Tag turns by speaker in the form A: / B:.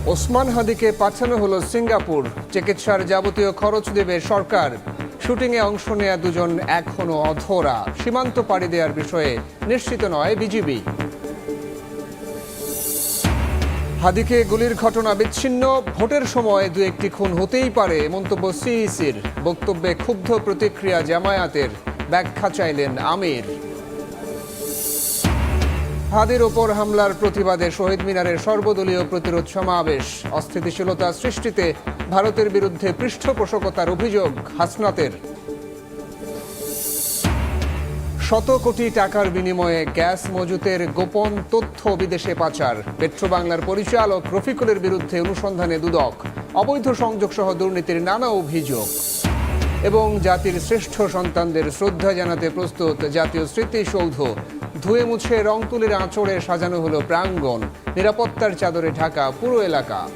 A: ওসমান হাদিকে পাঠানো হলো সিঙ্গাপুর। চিকিৎসার যাবতীয় খরচ দেবে সরকার। শুটিংয়ে অংশ নেয়া দুজন এখনো অধরা। সীমান্ত পাড়ি দেওয়ার বিষয়ে নিশ্চিত নয় বিজিবি। হাদিকে গুলির ঘটনা বিচ্ছিন্ন, ভোটের সময় দু একটি খুন হতেই পারে মন্তব্য সিইসির। বক্তব্যে ক্ষুব্ধ প্রতিক্রিয়া জামায়াতের, ব্যাখ্যা চাইলেন আমির। হাদির ওপর হামলার প্রতিবাদে শহীদ মিনারের সর্বদলীয় প্রতিরোধ সমাবেশ। অস্থিতিশীলতা সৃষ্টিতে ভারতের বিরুদ্ধে পৃষ্ঠপোষকতার অভিযোগ হাসনাতের। শত কোটি টাকার বিনিময়ে গ্যাস মজুতের গোপন তথ্য বিদেশে পাচার। পেট্রোবাংলার পরিচালক রফিকুলের বিরুদ্ধে অনুসন্ধানে দুদক। অবৈধ সংযোগ সহ দুর্নীতির নানা অভিযোগ। এবং জাতির শ্রেষ্ঠ সন্তানদের শ্রদ্ধা জানাতে প্রস্তুত জাতীয় স্মৃতিসৌধ। ধুয়ে মুছে রং তুলির আঁচড়ে সাজানো হলো প্রাঙ্গণ। নিরাপত্তার চাদরে ঢাকা পুরো এলাকা।